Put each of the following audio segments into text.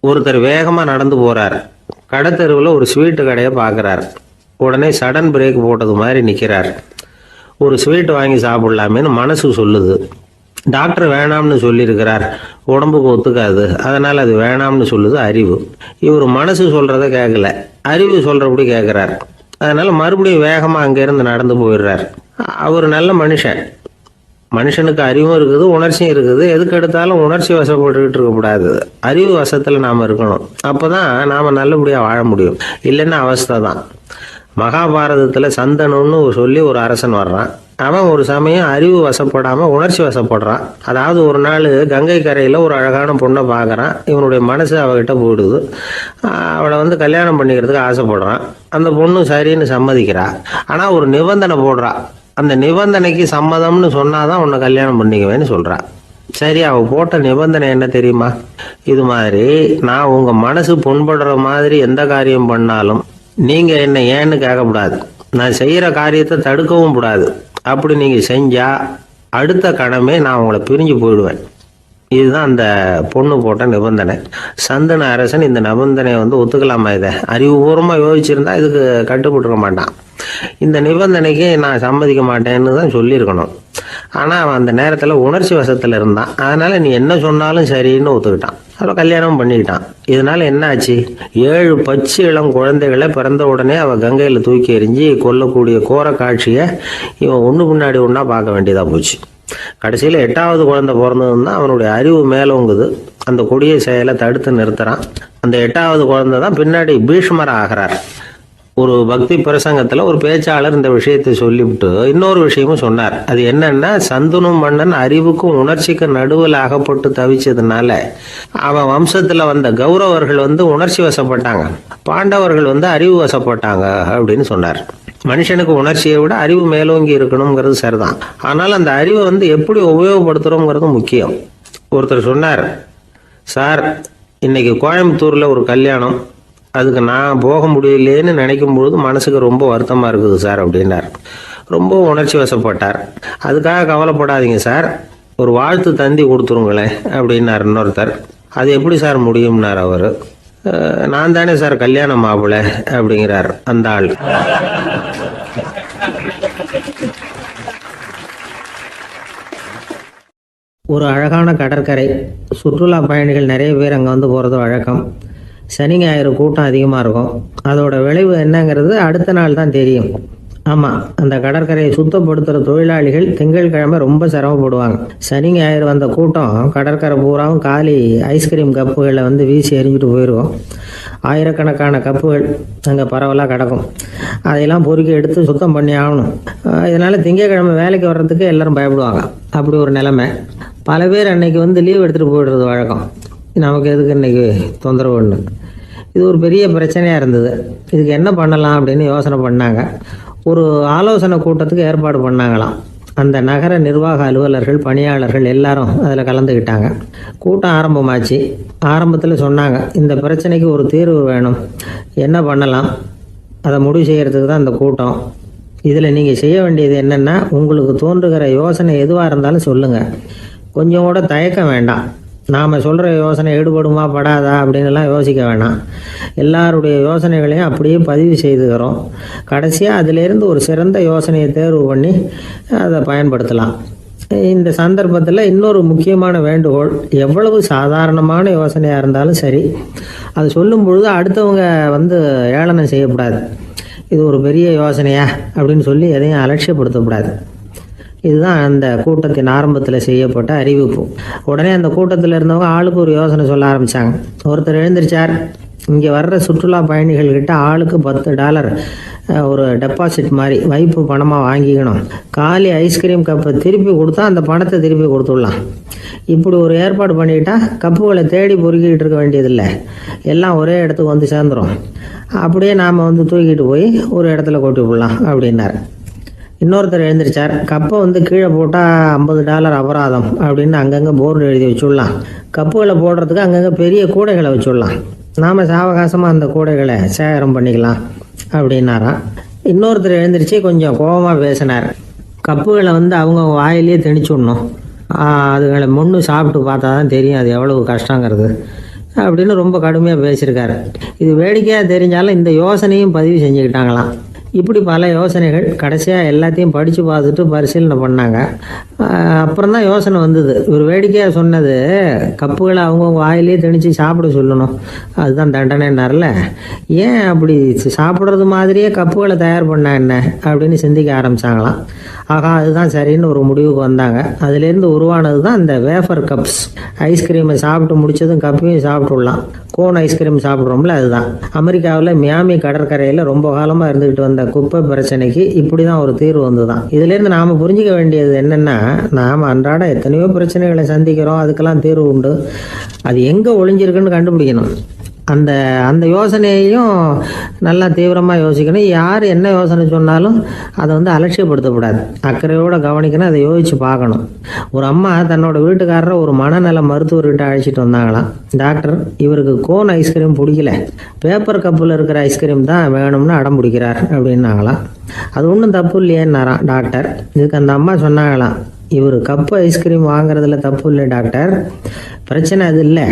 ஒருத்தர் வேகமாக நடந்து போகிறார். கடத்தெருவில் ஒரு ஸ்வீட்டு கடையை பார்க்குறார். உடனே சடன் பிரேக் போட்டது மாதிரி நிற்கிறார். ஒரு ஸ்வீட் வாங்கி சாப்பிட்லாமேன்னு மனசு சொல்லுது. டாக்டர் வேணாம்னு சொல்லியிருக்கிறார், உடம்புக்கு ஒத்துக்காது, அதனால் அது வேணாம்னு சொல்லுது அறிவு. இவர் மனசு சொல்கிறத கேட்கல, அறிவு சொல்கிறபடி கேட்குறார். அதனால் மறுபடியும் வேகமாக அங்கேருந்து நடந்து போயிடுறார். அவர் நல்ல மனுஷன். மனுஷனுக்கு அறிவும் இருக்குது, உணர்ச்சியும் இருக்குது. எதுக்கு எடுத்தாலும் உணர்ச்சி வசப்பட்டுக்கிட்டு இருக்கக்கூடாது. அறிவு வசத்தில் நாம் இருக்கணும். அப்போ தான் நாம் நல்லபடியாக வாழ முடியும். இல்லைன்னா அவஸ்தை தான். மகாபாரதத்தில் சந்தனுன்னு சொல்லி ஒரு அரசன் வர்றான். அவன் ஒரு சமயம் அறிவு வசப்படாமல் உணர்ச்சி வசப்படுறான். அதாவது ஒரு நாள் கங்கை கரையில் ஒரு அழகான பொண்ணை பார்க்குறான். இவனுடைய மனசு அவகிட்ட போயிடுது. அவளை கல்யாணம் பண்ணிக்கிறதுக்கு ஆசைப்படுறான். அந்த பொண்ணு சரின்னு சம்மதிக்கிறா. ஆனால் ஒரு நிபந்தனை போடுறா. அந்த நிபந்தனைக்கு சம்மதம்னு சொன்னாதான் உன்னை கல்யாணம் பண்ணிக்குவேன்னு சொல்றா. சரி, அவ போட்ட நிபந்தனை என்ன தெரியுமா? இது மாதிரி, நான் உங்க மனசு புண்படுற மாதிரி எந்த காரியம் பண்ணாலும் நீங்க என்ன ஏன்னு கேட்கக்கூடாது. நான் செய்யற காரியத்தை தடுக்கவும் கூடாது. அப்படி நீங்க செஞ்சா அடுத்த கணமே நான் உங்களை பிரிஞ்சு போயிடுவேன். இதுதான் அந்த பொண்ணு போட்ட நிபந்தனை. சந்தன அரசன் இந்த நிபந்தனையை ஒத்துக்கலாமா? இதை அறிவுபூர்வமாக யோசிச்சிருந்தா இதுக்கு கட்டுப்பட்டுருக்க மாட்டான். இந்த நிபந்தனைக்கு நான் சம்மதிக்க மாட்டேன்னு தான் சொல்லியிருக்கணும். ஆனால் அவன் அந்த நேரத்தில் உணர்ச்சி வசத்தில் இருந்தான். அதனால நீ என்ன சொன்னாலும் சரின்னு ஒத்துக்கிட்டான். அவள் கல்யாணம் பண்ணிக்கிட்டான். இதனால என்ன ஆச்சு? 7 பச்சை இளம் குழந்தைகளை பிறந்த உடனே அவள் கங்கையில் தூக்கி எறிஞ்சி கொல்லக்கூடிய கோர காட்சியை இவன் ஒன்று பின்னாடி ஒன்றா பார்க்க வேண்டியதாக போச்சு. கடைசியில் 8வது குழந்தை பிறந்ததுன்னா அவனுடைய அறிவு மேலோங்குது. அந்த கொடிய செயலை தடுத்து நிறுத்துறான். அந்த 8வது குழந்தை தான் பின்னாடி பீஷ்மர் ஆகிறார். ஒரு பக்தி பிரசங்கத்தில் ஒரு பேச்சாளர் இந்த விஷயத்தை சொல்லிவிட்டு இன்னொரு விஷயமும் சொன்னார். அது என்னன்னா, சந்தனு மன்னன் அறிவுக்கும் உணர்ச்சிக்கும் நடுவில் அகப்பட்டு தவிச்சதுனால அவன் வம்சத்தில் வந்த கௌரவர்கள் உணர்ச்சி வசப்பட்டாங்க, பாண்டவர்கள் அறிவு வசப்பட்டாங்க அப்படின்னு சொன்னார். மனுஷனுக்கு உணர்ச்சியை விட அறிவு மேலோங்கி இருக்கணுங்கிறது சரிதான். ஆனால் அந்த அறிவை எப்படி உபயோகப்படுத்துகிறோங்கிறது முக்கியம். ஒருத்தர் சொன்னார், சார் இன்னைக்கு கோயம்புத்தூரில் ஒரு கல்யாணம், அதுக்கு நான் போக முடியலேன்னு நினைக்கும் பொழுது மனசுக்கு ரொம்ப வருத்தமாக இருக்குது சார் அப்படின்னார். ரொம்ப உணர்ச்சி வசப்பட்டார். அதுக்காக கவலைப்படாதீங்க சார், ஒரு வாழ்த்து தந்தி கொடுத்துருங்களேன் அப்படின்னார் இன்னொருத்தர். அது எப்படி சார் முடியும்னார் அவர். நான் தானே சார் கல்யாண மாப்பிள்ளை அப்படிங்கிறார் அந்த ஆள். ஒரு அழகான கடற்கரை. சுற்றுலா பயணிகள் நிறைய பேர் அங்கே போகிறது வழக்கம். சனி ஞாயிறு கூட்டம் அதிகமாக இருக்கும். அதோட விளைவு என்னங்கிறது அடுத்த நாள் தான் தெரியும். ஆமாம், அந்த கடற்கரையை சுத்தப்படுத்துகிற தொழிலாளிகள் திங்கட்கிழமை ரொம்ப சிரமப்படுவாங்க. சனி ஞாயிறு வந்த கூட்டம் கடற்கரை பூராவும் காலி ஐஸ்கிரீம் கப்புகளை வீசி எறிஞ்சிட்டு போயிடுவோம். ஆயிரக்கணக்கான கப்புகள் அங்கே பரவலாக கிடக்கும். அதையெல்லாம் பொறுக்கி எடுத்து சுத்தம் பண்ணி ஆகணும். இதனால் திங்கட்கிழமை வேலைக்கு வர்றதுக்கு எல்லாரும் பயப்படுவாங்க. அப்படி ஒரு நிலைமை. பல பேர் அன்னைக்கு லீவ் எடுத்துகிட்டு போயிடுறது வழக்கம். நமக்கு எதுக்கு இன்னைக்கு தொந்தரவுன்னு. இது ஒரு பெரிய பிரச்சனையாக இருந்தது. இதுக்கு என்ன பண்ணலாம் அப்படின்னு யோசனை பண்ணாங்க. ஒரு ஆலோசனை கூட்டத்துக்கு ஏற்பாடு பண்ணாங்களாம். அந்த நகர நிர்வாக அலுவலர்கள், பணியாளர்கள் எல்லாரும் அதில் கலந்துக்கிட்டாங்க. கூட்டம் ஆரம்பமாச்சு. ஆரம்பத்தில் சொன்னாங்க, இந்த பிரச்சனைக்கு ஒரு தீர்வு வேணும், என்ன பண்ணலாம், அதை முடிவு செய்கிறதுக்கு தான் இந்த கூட்டம். இதில் நீங்கள் செய்ய வேண்டியது என்னென்னா, உங்களுக்கு தோன்றுகிற யோசனை எதுவாக இருந்தாலும் சொல்லுங்கள். கொஞ்சம் கூட தயக்கம் வேண்டாம். நாம் சொல்கிற யோசனை ஈடுபடுமா படாதா அப்படின்லாம் யோசிக்க வேணாம். எல்லாருடைய யோசனைகளையும் அப்படியே பதிவு செய்துக்கிறோம். கடைசியாக அதிலேருந்து ஒரு சிறந்த யோசனையை தேர்வு பண்ணி அதை பயன்படுத்தலாம். இந்த சந்தர்ப்பத்தில் இன்னொரு முக்கியமான வேண்டுகோள், எவ்வளவு சாதாரணமான யோசனையாக இருந்தாலும் சரி, அது சொல்லும் பொழுது அடுத்தவங்க ஏளனம் செய்யக்கூடாது. இது ஒரு பெரிய யோசனையா அப்படின்னு சொல்லி எதையும் அலட்சியப்படுத்தக்கூடாது. இதுதான் அந்த கூட்டத்தின் ஆரம்பத்தில் செய்யப்பட்ட அறிவிப்பு. உடனே அந்த கூட்டத்தில் இருந்தவங்க ஆளுக்கு ஒரு யோசனை சொல்ல ஆரம்பித்தாங்க. ஒருத்தர் எழுந்திருச்சார், இங்கே வர்ற சுற்றுலா பயணிகள்கிட்ட ஆளுக்கு $10 ஒரு டெபாசிட் மாதிரி வைப்பு பணமாக வாங்கிக்கணும். காலி ஐஸ்கிரீம் கப்பை திருப்பி கொடுத்தா அந்த பணத்தை திருப்பி கொடுத்துடலாம். இப்படி ஒரு ஏற்பாடு பண்ணிக்கிட்டா கப்புகளை தேடி பொறுக்கிட்டு இருக்க வேண்டியதில்லை, எல்லாம் ஒரே இடத்துக்கு சேர்ந்துடும். அப்படியே நாம் தூக்கிட்டு போய் ஒரு இடத்துல கொட்டி விடலாம் அப்படின்னாரு. இன்னொருத்தர் எழுந்திரிச்சார், கப்பை கீழே போட்டால் $50 அபராதம் அப்படின்னு அங்கங்கே போர்டு எழுதி வச்சுடலாம். கப்புகளை போடுறதுக்கு அங்கங்கே பெரிய கூடைகளை வச்சுடலாம். நாம் சாவகாசமாக அந்த கூடைகளை சேகரம் பண்ணிக்கலாம் அப்படின்னாராம். இன்னொருத்தர் எழுந்திரிச்சு கொஞ்சம் கோபமாக பேசினார். கப்புகளை அவங்க வாயிலேயே திணிச்சு விடணும், அதுகளை முன்னு சாப்பிட்டு பார்த்தா தான் தெரியும் அது எவ்வளவு கஷ்டங்கிறது அப்படின்னு ரொம்ப கடுமையாக பேசியிருக்காரு. இது வேடிக்கையாக தெரிஞ்சாலும் இந்த யோசனையும் பதிவு செஞ்சுக்கிட்டாங்களாம். இப்படி பல யோசனைகள் கடைசியாக எல்லாத்தையும் படித்து பார்த்துட்டு பரிசீலனை பண்ணாங்க. அப்புறம் தான் யோசனை வந்தது. இவர் வேடிக்கையாக சொன்னது கப்புகளை அவங்கவுங்க வாயிலே திணிச்சு சாப்பிட சொல்லணும், அதுதான் தண்டனைன்னார்ல. ஏன் அப்படி சாப்பிட்றது மாதிரியே கப்புகளை தயார் பண்ண என்ன அப்படின்னு சிந்திக்க ஆரம்பித்தாங்களாம். ஆகா, அதுதான் சரின்னு ஒரு முடிவுக்கு வந்தாங்க. அதுலேருந்து உருவானது தான் இந்த வேஃபர் கப்ஸ். ஐஸ்கிரீமை சாப்பிட்டு முடிச்சதும் கப்பையும் சாப்பிட்டுடலாம். கோன் ஐஸ்கிரீம் சாப்பிட்றோம்ல, அதுதான். அமெரிக்காவில் மியாமி கடற்கரையில் ரொம்ப காலமாக இருந்துக்கிட்டு வந்த குப்பை பிரச்சனைக்கு இப்படி தான் ஒரு தீர்வு வந்துதான். இதுலேருந்து நாம் புரிஞ்சிக்க வேண்டியது என்னென்னா, நாம் அன்றாட எத்தனையோ பிரச்சனைகளை சந்திக்கிறோம், அதுக்கெல்லாம் தீர்வு உண்டு. அது எங்கே ஒளிஞ்சிருக்குன்னு கண்டுபிடிக்கணும். அந்த அந்த யோசனையையும் நல்லா தீவிரமாக யோசிக்கணும். யார் என்ன யோசனை சொன்னாலும் அதை அலட்சியப்படுத்தக்கூடாது. அக்கறையோடு கவனிக்கணும், அதை யோசித்து பார்க்கணும். ஒரு அம்மா தன்னோட வீட்டுக்காரரை ஒரு மனநல மருத்துவர்கிட்ட அழைச்சிட்டு வந்தாங்களாம். டாக்டர், இவருக்கு கோன் ஐஸ்கிரீம் பிடிக்கல, பேப்பர் கப்பில் இருக்கிற ஐஸ்கிரீம் தான் வேணும்னு அடம் பிடிக்கிறார் அப்படின்னாங்களாம். அது ஒன்றும் தப்பு இல்லையேன்னாராம் டாக்டர். இதுக்கு அந்த அம்மா சொன்னாங்களாம், இவர் கப்பு ஐஸ்கிரீம் வாங்குறதுல தப்பு இல்லை டாக்டர், பிரச்சனை அது இல்லை.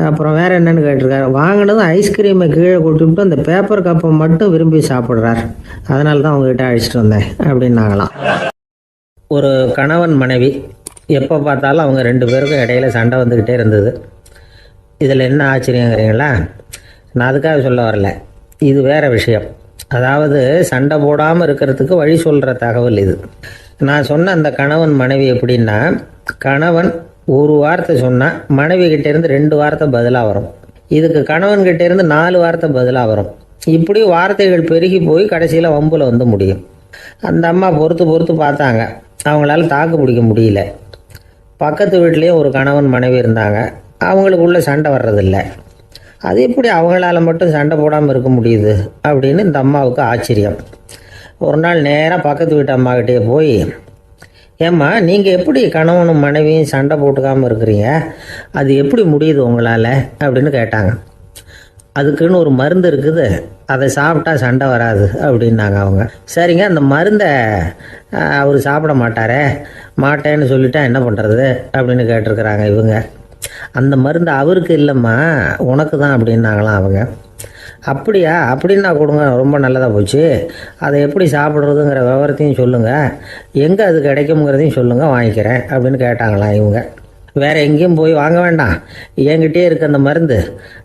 அப்புறம் வேற என்னன்னு கேட்டிருக்காரு. வாங்கினதும் ஐஸ்கிரீமை கீழே கொட்டிவிட்டு அந்த பேப்பர் கப்பை மட்டும் விரும்பி சாப்பிட்றார், அதனால தான் அவங்ககிட்ட அழைச்சிட்டு வந்தேன் அப்படின்னாங்களாம். ஒரு கணவன் மனைவி எப்போ பார்த்தாலும் அவங்க 2 பேருக்கும் இடையில சண்டை வந்துக்கிட்டே இருந்தது. இதில் என்ன ஆச்சரியங்கிறீங்களா? நான் அதுக்காக சொல்ல வரல, இது வேற விஷயம். அதாவது சண்டை போடாமல் இருக்கிறதுக்கு வழி சொல்கிற தகவல் இது. நான் சொன்ன அந்த கணவன் மனைவி எப்படின்னா, கணவன் ஒரு வார்த்தை சொன்னால் மனைவி கிட்டேருந்து 2 வார்த்தை பதிலாக வரும். இதுக்கு கணவன் கிட்டேருந்து 4 வார்த்தை பதிலாக வரும். இப்படி வார்த்தைகள் பெருகி போய் கடைசியில் வம்பில் முடியும். அந்த அம்மா பொறுத்து பார்த்தாங்க, அவங்களால தாக்கு பிடிக்க முடியல. பக்கத்து வீட்லேயும் ஒரு கணவன் மனைவி இருந்தாங்க, அவங்களுக்குள்ள சண்டை வர்றதில்லை. அது எப்படி அவங்களால மட்டும் சண்டை போடாமல் இருக்க முடியுது அப்படின்னு இந்த அம்மாவுக்கு ஆச்சரியம். ஒரு நாள் நேராக பக்கத்து வீட்டு அம்மாக்கிட்டே போய், ஏம்மா, நீங்கள் எப்படி கணவனும் மனைவியும் சண்டை போட்டுக்காமல் இருக்கிறீங்க, அது எப்படி முடியுது உங்களால் அப்படின்னு கேட்டாங்க. அதுக்குன்னு ஒரு மருந்து இருக்குது, அதை சாப்பிட்டா சண்டை வராது அப்படின்னாங்க அவங்க. சரிங்க, அந்த மருந்தை அவர் சாப்பிட மாட்டேன்னு சொல்லிட்டா என்ன பண்ணுறது அப்படின்னு கேட்டிருக்கிறாங்க இவங்க. அந்த மருந்து அவருக்கு இல்லைம்மா, உனக்கு தான் அப்படின்னாங்களாம் அவங்க. அப்படியா, அப்படின்னா கொடுங்க, ரொம்ப நல்லதாக போச்சு. அதை எப்படி சாப்பிட்றதுங்கிற விவரத்தையும் சொல்லுங்கள், எங்கே அது கிடைக்குங்கிறதையும் சொல்லுங்கள், வாங்கிக்கிறேன் அப்படின்னு கேட்டாங்களாம் இவங்க. வேறு எங்கேயும் போய் வாங்க வேண்டாம், என்கிட்டே இருக்க அந்த மருந்து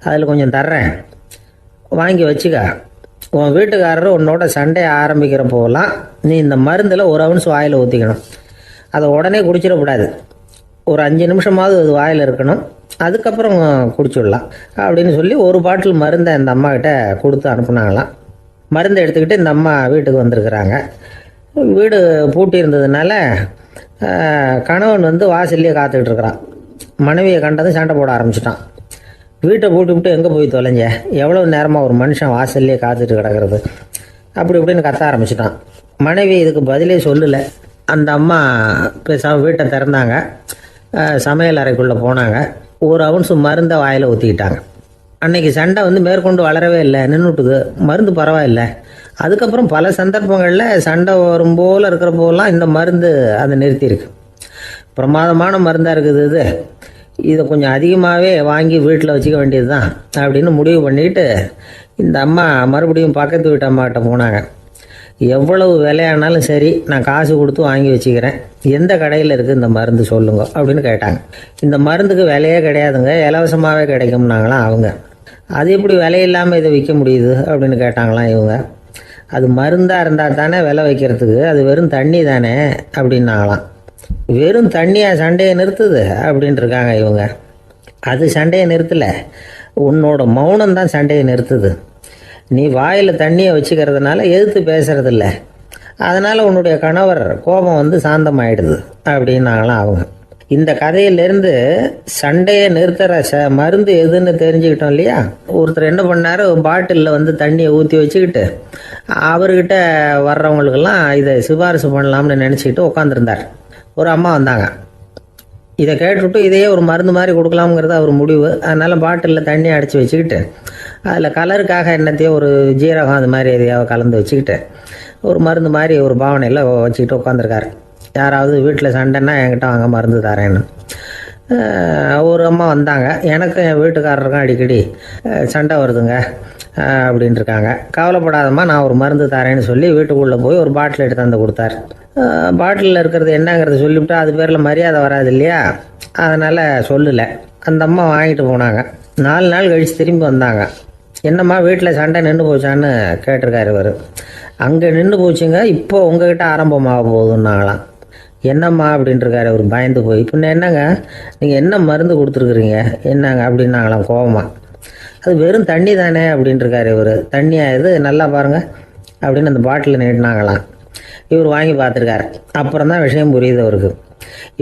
அதில் கொஞ்சம் தர்றேன், வாங்கி வச்சுக்க. உன் வீட்டுக்காரர் உன்னோட சண்டையை ஆரம்பிக்கிற போகலாம் நீ இந்த மருந்தில் ஒரு அவுன்ஸ் வாயில் ஊற்றிக்கணும். அதை உடனே குடிச்சிடக்கூடாது, ஒரு 5 நிமிஷமாவது அது வாயில் இருக்கணும், அதுக்கப்புறம் குடிச்சுடலாம் அப்படின்னு சொல்லி ஒரு பாட்டில் மருந்தை இந்த அம்மாக்கிட்ட கொடுத்து அனுப்புனாங்களாம். மருந்தை எடுத்துக்கிட்டு இந்த அம்மா வீட்டுக்கு வந்திருக்கிறாங்க. வீடு பூட்டி இருந்ததுனால கணவன் வாசல்லையே காத்துக்கிட்டு இருக்கிறான். மனைவியை கண்டதும் சண்டை போட ஆரம்பிச்சிட்டான். வீட்டை பூட்டி எங்கே போய் தொலைஞ்ச, எவ்வளோ நேரமாக ஒரு மனுஷன் வாசல்லையே காத்துட்டு கிடக்கிறது அப்படி இப்படின்னு கத்த ஆரம்பிச்சிட்டான். மனைவி இதுக்கு பதிலே சொல்லலை. அந்த அம்மா பேசாமல் வீட்டை திறந்தாங்க, சமையல் அறைக்குள்ளே போனாங்க, ஒரு அவுன்ஸ் மருந்தை வாயில் ஊற்றிக்கிட்டாங்க. அன்னைக்கு சண்டை மேற்கொண்டு வளரவே இல்லை, நின்றுட்டுது. மருந்து பரவாயில்லை. அதுக்கப்புறம் பல சந்தர்ப்பங்களில் சண்டை வரும் போல் இருக்கிற போலாம் இந்த மருந்து அதை நிறுத்தியிருக்கு. பிரமாதமான மருந்தாக இருக்குது இதை கொஞ்சம் அதிகமாகவே வாங்கி வீட்டில் வச்சுக்க வேண்டியது தான் அப்படின்னு முடிவு பண்ணிட்டு இந்த அம்மா மறுபடியும் பக்கத்து வீட்டு அம்மாக்கிட்ட போனாங்க. எவ்வளவு விலையானாலும் சரி, நான் காசு கொடுத்து வாங்கி வச்சுக்கிறேன், எந்த கடையில் இருக்குது இந்த மருந்து சொல்லுங்க அப்படின்னு கேட்டாங்க. இந்த மருந்துக்கு விலையே கிடையாதுங்க, இலவசமாகவே கிடைக்கும்னாங்களாம் அவங்க. அது எப்படி விலையில்லாமல் இதை விற்க முடியுது அப்படின்னு கேட்டாங்களாம் இவங்க. அது மருந்தாக இருந்தால் தானே விலை வைக்கிறதுக்கு, அது வெறும் தண்ணி தானே அப்படின்னாங்களாம். வெறும் தண்ணியாக சண்டையை நிறுத்துது அப்படின்ட்டு இருக்காங்க இவங்க. அது சண்டையை நிறுத்தலை, உன்னோட மௌனம் தான் சண்டையை நிறுத்துது. நீ வாயில் தண்ணியை வச்சுக்கிறதுனால எதிர்த்து பேசுறதில்ல, அதனால் உன்னுடைய கணவர் கோபம் சாந்தமாயிடுது அப்படின்னாங்களாம் அவங்க. இந்த கதையிலேருந்து சண்டையை நிறுத்துகிற மருந்து எதுன்னு தெரிஞ்சுக்கிட்டோம் இல்லையா. ஒருத்தர் என்ன பண்ணார், பாட்டிலில் தண்ணியை ஊற்றி வச்சுக்கிட்டு அவர்கிட்ட வர்றவங்களுக்கெல்லாம் இதை சிபாரிசு பண்ணலாம்னு நினச்சிக்கிட்டு உட்காந்துருந்தார். ஒரு அம்மா வந்தாங்க. இதை கேட்டுவிட்டு இதையே ஒரு மருந்து மாதிரி கொடுக்கலாம்ங்கிறது அவர் முடிவு. அதனால் பாட்டிலில் தண்ணி அடித்து வச்சுக்கிட்டு அதில் கலருக்காக என்னத்தையோ ஒரு ஜீரகம் அது மாதிரி எதையாவது கலந்து வச்சுக்கிட்டு ஒரு மருந்து மாதிரி ஒரு பாவனையில் வச்சுக்கிட்டு உட்காந்துருக்காரு. யாராவது வீட்டில் சண்டைன்னா என்கிட்ட வாங்க மருந்து தரேன்னு. ஒரு அம்மா வந்தாங்க. எனக்கும் என் வீட்டுக்காரருக்கும் அடிக்கடி சண்டை வருதுங்க அப்படின்ட்டு இருக்காங்க. கவலைப்படாதம்மா, நான் ஒரு மருந்து தரேன்னு சொல்லி வீட்டுக்குள்ளே போய் ஒரு பாட்டில் எடுத்து வந்து கொடுத்தாரு. பாட்டிலில் இருக்கிறது என்னங்கிறத சொல்லிவிட்டு அது பேரில் மரியாதை வராது இல்லையா, அதனால் சொல்லலை. அந்த அம்மா வாங்கிட்டு போனாங்க. 4 நாள் கழித்து திரும்பி வந்தாங்க. என்னம்மா வீட்டில் சண்டை நின்று போச்சான்னு கேட்டிருக்காரு இவர். அங்கே நின்று போச்சுங்க, இப்போ உங்ககிட்ட ஆரம்பமாக போகுதுன்னாங்களாம். என்னம்மா அப்படின்ட்டுருக்காரு அவர் பயந்து போய். பின்ன என்னங்க, நீங்கள் என்ன மருந்து கொடுத்துருக்குறீங்க என்னங்க அப்படின்னாங்களாம் கோபமாக. அது வெறும் தண்ணி தானே அப்படின்ட்டுருக்காரு இவர். தண்ணியா இது, நல்லா பாருங்கள் அப்படின்னு அந்த பாட்டிலில் நீட்டினாங்களாம். இவர் வாங்கி பார்த்துருக்காரு. அப்புறம் தான் விஷயம் புரியுது அவருக்கு.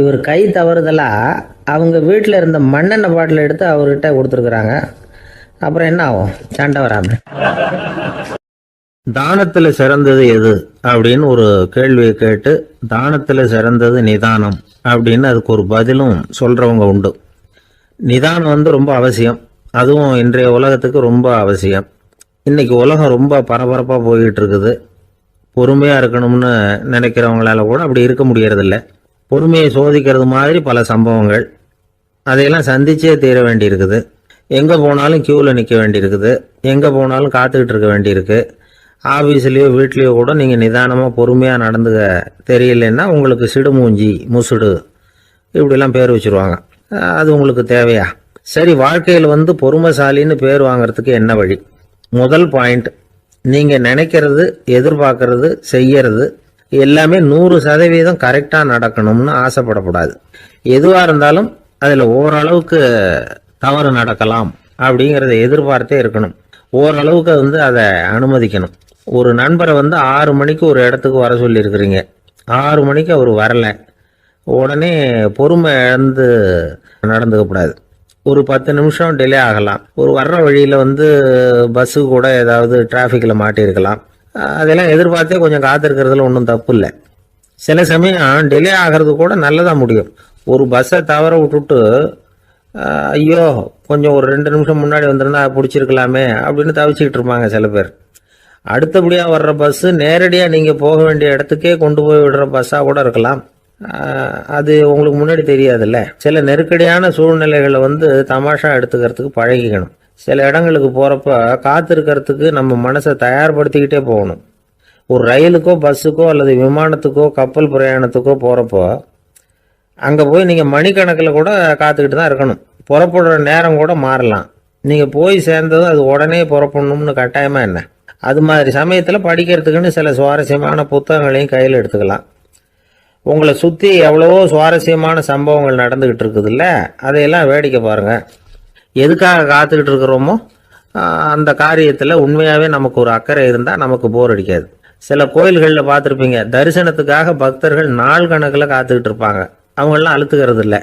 இவர் கை தவறுதலாக அவங்க வீட்டில் இருந்த மண்ணெண்ணெய் பாட்டில் எடுத்து அவர்கிட்ட கொடுத்துருக்குறாங்க. அப்புறம் என்ன ஆகும், சண்டை வராமல். தானத்தில் சிறந்தது எது அப்படின்னு ஒரு கேள்வியை கேட்டு, தானத்தில் சிறந்தது நிதானம் அப்படின்னு அதுக்கு ஒரு பதிலும் சொல்கிறவங்க உண்டு. நிதானம் ரொம்ப அவசியம். அதுவும் இன்றைய உலகத்துக்கு ரொம்ப அவசியம். இன்னைக்கு உலகம் ரொம்ப பரபரப்பாக போய்கிட்டு இருக்குது. பொறுமையாக இருக்கணும்னு நினைக்கிறவங்களால கூட அப்படி இருக்க முடியறதில்ல. பொறுமையை சோதிக்கிறது மாதிரி பல சம்பவங்கள், அதையெல்லாம் சந்திச்சே தீர வேண்டியிருக்குது. எங்கே போனாலும் க்யூவில் நிற்க வேண்டியிருக்குது. எங்கே போனாலும் காத்துக்கிட்டு இருக்க வேண்டியிருக்கு. ஆஃபீஸ்லேயோ வீட்லேயோ கூட நீங்கள் நிதானமாக பொறுமையாக நடந்துக்க தெரியலன்னா உங்களுக்கு சிடுமூஞ்சி, முசுடு இப்படிலாம் பேர் வச்சுருவாங்க. அது உங்களுக்கு தேவையா? சரி, வாழ்க்கையில் பொறுமைசாலின்னு பேர் வாங்கிறதுக்கு என்ன வழி? முதல் பாயிண்ட், நீங்கள் நினைக்கிறது, எதிர்பார்க்கறது, செய்யறது எல்லாமே 100% கரெக்டாக நடக்கணும்னு ஆசைப்படக்கூடாது. எதுவாக இருந்தாலும் அதில் ஓரளவுக்கு தவறு நடக்கலாம் அப்படிங்கிறத எதிர்பார்த்தே இருக்கணும். ஓரளவுக்கு அதை அனுமதிக்கணும். ஒரு நண்பரை 6 மணிக்கு ஒரு இடத்துக்கு வர சொல்லியிருக்கிறீங்க. 6 மணிக்கு அவர் வரலை. உடனே பொறுமை இழந்து நடந்துக்கக்கூடாது. ஒரு 10 நிமிஷம் டிலே ஆகலாம். ஒரு வர்ற வழியில் பஸ்ஸு கூட ஏதாவது டிராஃபிக்கில் மாட்டியிருக்கலாம். அதெல்லாம் எதிர்பார்த்தே கொஞ்சம் காத்திருக்கிறதுல ஒன்றும் தப்பு இல்லை. சில சமயம் டிலே ஆகிறது கூட நல்லதாக முடியும். ஒரு பஸ்ஸை தவற விட்டுட்டு ஐயோ கொஞ்சம் ஒரு 2 நிமிஷம் முன்னாடி வந்திருந்தா பிடிச்சிருக்கலாமே அப்படின்னு தவிச்சிக்கிட்டு இருப்பாங்க சில பேர். அடுத்தபடியாக வர்ற பஸ்ஸு நேரடியாக நீங்கள் போக வேண்டிய இடத்துக்கே கொண்டு போய் விடுற பஸ்ஸாக கூட இருக்கலாம். அது உங்களுக்கு முன்னாடி தெரியாதுல்ல. சில நெருக்கடியான சூழ்நிலைகளை தமாஷா எடுத்துக்கிறதுக்கு பழகிக்கணும். சில இடங்களுக்கு போகிறப்ப காத்திருக்கிறதுக்கு நம்ம மனசை தயார்படுத்திக்கிட்டே போகணும். ஒரு ரயிலுக்கோ பஸ்ஸுக்கோ அல்லது விமானத்துக்கோ கப்பல் பிரயாணத்துக்கோ போகிறப்போ அங்கே போய் நீங்கள் மணிக்கணக்கில் கூட காத்துக்கிட்டு தான் இருக்கணும். புறப்படுற நேரம் கூட மாறலாம். நீங்கள் போய் சேர்ந்ததும் அது உடனே புறப்படணும்னு கட்டாயமாக என்ன? அது மாதிரி சமயத்தில் படிக்கிறதுக்குன்னு சில சுவாரஸ்யமான புத்தகங்களையும் கையில் எடுத்துக்கலாம். உங்களை சுற்றி எவ்வளவோ சுவாரஸ்யமான சம்பவங்கள் நடந்துக்கிட்டு இருக்குதுல்ல, அதையெல்லாம் வேடிக்கை பாருங்கள். எதுக்காக காத்துக்கிட்டு இருக்கிறோமோ அந்த காரியத்தில் உண்மையாகவே நமக்கு ஒரு அக்கறை இருந்தால் நமக்கு போர் அடிக்காது. சில கோயில்களில் பார்த்துருப்பீங்க, தரிசனத்துக்காக பக்தர்கள் நாள் கணக்கில் காத்துக்கிட்டு இருப்பாங்க. அவங்களெலாம் அழுத்துக்கிறது இல்லை.